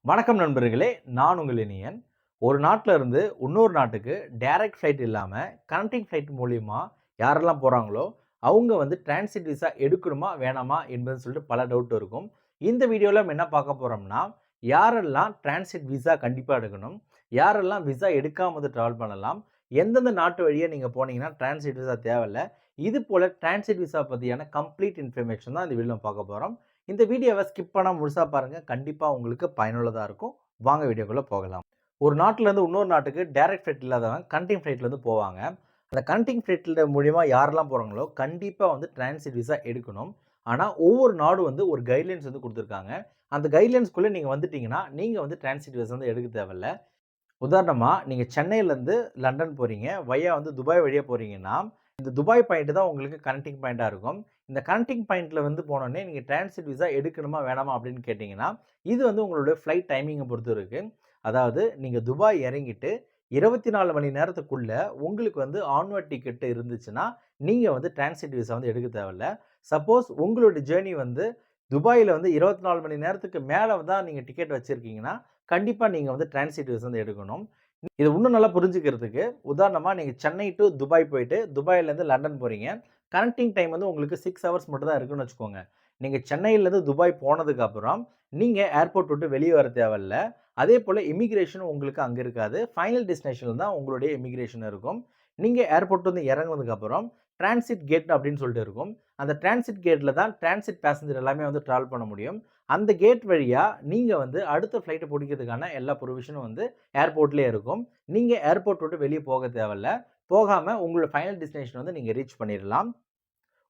வணக்கம் நண்பர்களே, நான் உங்கள் இனியன். ஒரு நாட்டில இருந்து இன்னொரு நாட்டுக்கு டைரக்ட் ஃப்ளைட் இல்லாம கனெக்டிங் ஃப்ளைட் மூலியமா யாரெல்லாம் போறாங்களோ, அவங்க வந்து டிரான்சிட் விசா எடுக்கணுமா? வேணாமா? என்பதுன்னு சொல்லிட்டு பல டவுட் இருக்கும். இந்த வீடியோல நம்ம என்ன பார்க்க போறோம்னா, யாரெல்லாம் டிரான்சிட் விசா கண்டிப்பா எடுக்கணும்? யாரெல்லாம் விசா எடுக்காம வந்து டிராவல் பண்ணலாம்? எந்தெந்த நாட்டு வழியா நீங்க போனீங்கன்னா டிரான்சிட் விசா தேவையில்ல? இது போல டிரான்சிட் விசா பத்தியான கம்ப்ளீட் இன்ஃபர்மேஷன் தான் இந்த வீடியோல பார்க்க போறோம். இந்த வீடியோவை ஸ்கிப் பண்ணாம முழுசா பாருங்க. கண்டிப்பா உங்களுக்கு பயனுள்ளதா இருக்கும். வாங்க வீடியோக்குள்ள போகலாம். ஒரு நாட்டுல இருந்து இன்னொரு நாட்டுக்கு டைரக்ட் ஃப்ளைட் இல்லாதவங்க கனெக்டிங் ஃப்ளைட்ல இருந்து போவாங்க. அந்த கனெக்டிங் ஃப்ளைட்ல மூலியமா யாரெல்லாம் போறாங்களோ, கண்டிப்பா வந்து டிரான்சிட் விசா எடுக்கணும். ஆனா, ஒவ்வொரு நாடும் வந்து ஒரு கைட்லைன்ஸ் வந்து குடுத்திருக்காங்க. அந்த கைட்லைன்ஸ்குள்ள நீங்க வந்துட்டீங்கன்னா, நீங்க வந்து டிரான்சிட் விசா வந்து எடுக்க தேவையில்ல. உதாரணமா, நீங்க சென்னையிலேருந்து லண்டன் போறீங்க. வயா வந்து துபாய் வழியா போறீங்கன்னா, இந்த துபாய் பாயிண்ட் தான் உங்களுக்கு கனெக்டிங் பாயிண்ட்டா இருக்கும். இந்த கனெக்டிங் பாயிண்ட்ல வந்து போனோனே, நீங்க டிரான்சிட் விசா எடுக்கணுமா? வேணாமா? அப்படின்னு கேட்டீங்கன்னா, இது வந்து உங்களுடைய ஃப்ளைட் டைமிங்க பொறுத்து இருக்கு. அதாவது நீங்க துபாய் இறங்கிட்டு 24 மணி நேரத்துக்குள்ள உங்களுக்கு வந்து ஆன்வர்ட் டிக்கெட் இருந்துச்சுன்னா, நீங்க வந்து டிரான்சிட் விசா வந்து எடுக்க தேவையில்ல. சப்போஸ் உங்களுடைய ஜர்னி வந்து துபாயில வந்து 24 மணி நேரத்துக்கு மேல தான் நீங்க டிக்கெட் வச்சிருக்கீங்கன்னா, கண்டிப்பா நீங்க வந்து டிரான்சிட் விசா வந்து எடுக்கணும். இது இன்னும் நல்லா புரிஞ்சுக்கிறதுக்கு, உதாரணமா நீங்க சென்னை டூ துபாய் போயிட்டு, துபாய்லேருந்து லண்டன் போறீங்க. கனெக்டிங் டைம் வந்து உங்களுக்கு 6 ஹவர்ஸ் மட்டும் தான் இருக்குன்னு வச்சுக்கோங்க. நீங்க சென்னையிலேருந்து துபாய் போனதுக்கு அப்புறம், நீங்க ஏர்போர்ட் விட்டு வெளிய வர தேவையில்ல. அதேபோல இமிகிரேஷன் உங்களுக்கு அங்க இருக்காது. ஃபைனல் டெஸ்டினேஷன்ல தான் உங்களுடைய இமிகிரேஷன் இருக்கும். நீங்க ஏர்போர்ட் வந்து இறங்குனதுக்கு அப்புறம், டிரான்சிட் கேட் அப்படின்னு சொல்லிட்டு இருக்கும். அந்த டிரான்சிட் கேட்ல தான் டிரான்சிட் பேசஞ்சர் எல்லாமே வந்து டிராவல் பண்ண முடியும். அந்த கேட் வழியா நீங்க வந்து அடுத்த ஃப்ளைட்ட புடிக்கிறதுக்கான எல்லா புரோவிஷனும் வந்து ஏர்போர்ட்லயே இருக்கும். நீங்க ஏர்போர்ட் விட்டு வெளிய போக தேவையில்ல. போகாம உங்களோட ஃபைனல் டெஸ்டினேஷன் வந்து நீங்க ரீச் பண்ணிறலாம்.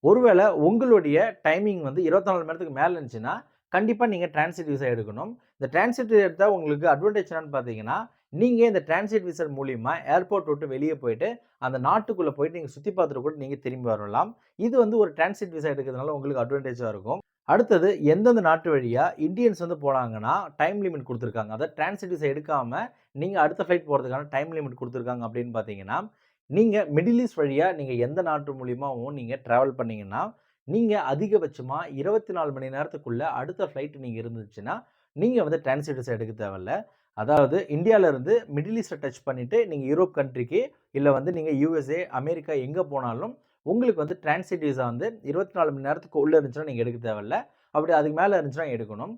ஒருவேள உங்களுடைய டைமிங் வந்து 24 மணி நேரத்துக்கு மேல இருந்துச்சுன்னா, கண்டிப்பா நீங்க டிரான்சிட் விசா எடுக்கணும். இந்த டிரான்சிட் எடுத்தா உங்களுக்கு அட்வான்டேஜ் என்னன்னு பார்த்தீங்கன்னா, நீங்க இந்த டிரான்சிட் விசா மூலியமா ஏர்போர்ட் விட்டு வெளிய போயிட்டு, அந்த நாட்டுக்குள்ள போயிட்டு நீங்க சுத்தி பார்த்துட்டு கூட நீங்க திரும்பி வரலாம். இது வந்து ஒரு டிரான்சிட் விசா எடுக்கிறதுனால உங்களுக்கு அட்வான்டேஜா இருக்கும். அடுத்தது எந்தெந்த நாட்டு வழியா இந்தியன்ஸ் வந்து போனாங்கன்னா, டைம் லிமிட் குடுத்துருக்காங்க. அதாவது டிரான்சிட் விசா எடுக்காம நீங்க அடுத்த ஃப்ளைட் போறதுக்கான டைம் லிமிட் குடுத்துருக்காங்க அப்படின்னு பார்த்தீங்கன்னா, நீங்க மிடில் ஈஸ்ட் வழியா நீங்க எந்த நாட்டு மூலியமாவும் நீங்க டிராவல் பண்ணீங்கன்னா, நீங்க அதிகபட்சமா 24 மணி நேரத்துக்குள்ள அடுத்த ஃப்ளைட் நீங்க இருந்துச்சுன்னா, நீங்க வந்து டிரான்சிட் விசா எடுக்க தேவையில்ல. அதாவது இந்தியால இருந்து மிடில் ஈஸ்ட்ட டச் பண்ணிட்டு நீங்க யூரோப் கண்ட்ரிக்கு, இல்ல வந்து நீங்க USA, அமெரிக்கா எங்க போனாலும், உங்களுக்கு வந்து டிரான்சிட் விசா வந்து 24 மணி நேரத்துக்கு உள்ள இருந்துச்சுன்னா நீங்க எடுக்க தேவையில்ல. அப்படி அதுக்கு மேல இருந்துச்சுன்னா எடுக்கணும்.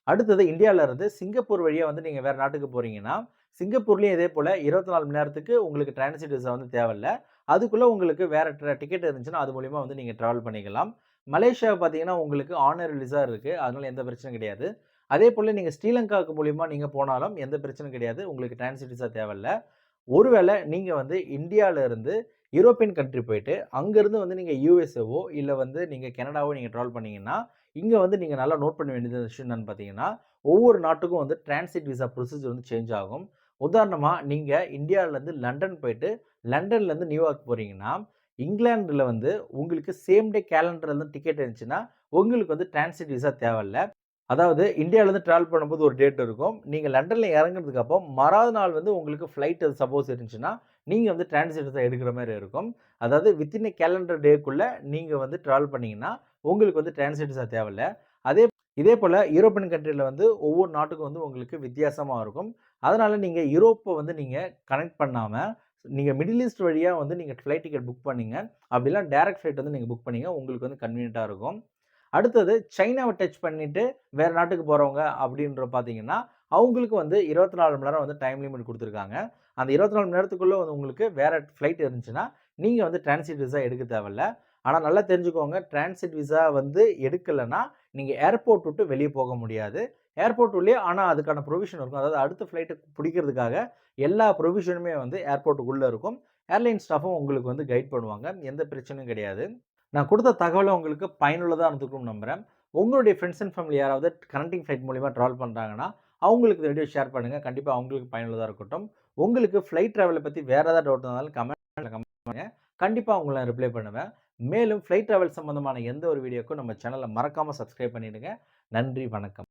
அடுத்தது இந்தியால இருந்து சிங்கப்பூர் வழியா வந்து நீங்க வேற நாட்டுக்கு போறீங்கன்னா, சிங்கப்பூர்லயும் இதே போல 24 மணி நேரத்துக்கு உங்களுக்கு டிரான்சிட் விசா வந்து தேவையில்ல. அதுக்குள்ள உங்களுக்கு வேற டிக்கெட் இருந்துச்சுன்னா, அது மூலியமா வந்து நீங்க டிராவல் பண்ணிக்கலாம். மலேசியா பார்த்தீங்கன்னா, உங்களுக்கு ஆனர் விசா இருக்கு. அதனால எந்த பிரச்சனையும் கிடையாது. அதேபோல நீங்க ஸ்ரீலங்காவுக்கு மூலியமா நீங்க போனாலும் எந்த பிரச்சனையும் கிடையாது. உங்களுக்கு டிரான்சிட் விசா தேவையில்ல. ஒருவேள நீங்க வந்து இந்தியால இருந்து யூரோப்பியன் கண்ட்ரி போயிட்டு, அங்கருந்து வந்து நீங்க USAவோ, இல்ல வந்து நீங்க கனடாவோ நீங்க டிராவல் பண்ணீங்கன்னா, இங்க வந்து நீங்க நல்லா நோட் பண்ண வேண்டியது விஷயம் என்னன்னு பார்த்தீங்கன்னா, ஒவ்வொரு நாட்டுக்கும் வந்து டிரான்சிட் விசா ப்ரொசீஜர் வந்து சேஞ்ச் ஆகும். உதாரணமா, நீங்க இந்தியாலருந்து லண்டன் போயிட்டு, லண்டன்லருந்து நியூயார்க் போறீங்கன்னா, இங்கிலாந்துல வந்து உங்களுக்கு சேம் டே கேலண்டர்ல டிக்கெட் இருந்துச்சுன்னா, உங்களுக்கு வந்து டிரான்சிட் விசா தேவையில்ல. அதாவது இந்தியாவிலருந்து டிராவல் பண்ணும்போது ஒரு டேட் இருக்கும். நீங்க லண்டன்ல இறங்குனதுக்கு அப்புறம் மறாவது நாள் வந்து உங்களுக்கு ஃப்ளைட் சப்போஸ் இருந்துச்சுன்னா, நீங்க வந்து டிரான்சிட் விசா எடுக்கிற மாரி இருக்கும். அதாவது வித்தின் எ கேலண்டர் டேக்குள்ள நீங்க வந்து டிராவல் பண்ணீங்கன்னா, உங்களுக்கு வந்து டிரான்சிட் விசா தேவையில்ல. அதே இதே போல யூரோப்பியன் கண்ட்ரில வந்து ஒவ்வொரு நாட்டுக்கும் வந்து உங்களுக்கு வித்தியாசமா இருக்கும். அதனால நீங்க யூரோப்ப வந்து நீங்க கனெக்ட் பண்ணாம, நீங்க மிடில் ஈஸ்ட் வழியா வந்து நீங்க ஃப்ளைட் டிக்கெட் புக் பண்ணீங்க. அப்படி இல்ல டைரக்ட் ஃப்ளைட் வந்து நீங்க புக் பண்ணீங்க. உங்களுக்கு வந்து கன்வீனியன்ட்டா இருக்கும். அடுத்தது சைனாவ டச் பண்ணிட்டு வேற நாட்டுக்கு போறவங்க அப்படின்ற பார்த்தீங்கன்னா, அவங்களுக்கு வந்து 24 மணி நேரம் வந்து டைம் லிமிட் குடுத்துருக்காங்க. அந்த 24 மணி நேரத்துக்குள்ள வந்து உங்களுக்கு வேற ஃப்ளைட் இருந்துச்சுன்னா, நீங்க வந்து டிரான்சிட் விசா எடுக்க தேவையில்ல. ஆனா நல்லா தெரிஞ்சுக்கோங்க, டிரான்சிட் விசா வந்து எடுக்கலன்னா, நீங்க ஏர்போர்ட் விட்டு வெளிய போக முடியாது. ஏர்போர்ட் உள்ளயே ஆனா அதுக்கான புரோவிஷன் இருக்கும். அதாவது அடுத்த ஃப்ளைட்ட புடிக்கிறதுக்காக எல்லா புரோவிஷனுமே வந்து ஏர்போர்ட்டுக்குள்ள இருக்கும். ஏர்லைன் ஸ்டாஃப்பும் உங்களுக்கு வந்து கைட் பண்ணுவாங்க. எந்த பிரச்சனையும் கிடையாது. நான் குடுத்த தகவல் உங்களுக்கு பயனுள்ளதா இருந்திருக்கும்னு நம்புறேன். உங்களுடைய ஃபிரெண்ட்ஸ் அண்ட் ஃபேமிலி யாராவது கனெக்டிங் ஃப்ளைட் மூலியமா டிராவல் பண்றாங்கன்னா, அவங்களுக்கு இந்த வீடியோ ஷேர் பண்ணுங்க. கண்டிப்பா அவங்களுக்கு பயனுள்ளதா இருக்கட்டும். உங்களுக்கு ஃப்ளைட் டிராவல பத்தி வேற ஏதாவது டவுட் இருந்தாலும் கமெண்ட்ல கமெண்ட் பண்ணுங்க. கண்டிப்பா உங்கள நான் ரிப்ளை பண்ணுவேன். மேலும் ஃப்ளைட் டிராவல் சம்பந்தமான எந்த ஒரு வீடியோக்கும் நம்ம சேனல மறக்காம சப்ஸ்கிரைப் பண்ணிடுங்க. நன்றி, வணக்கம்.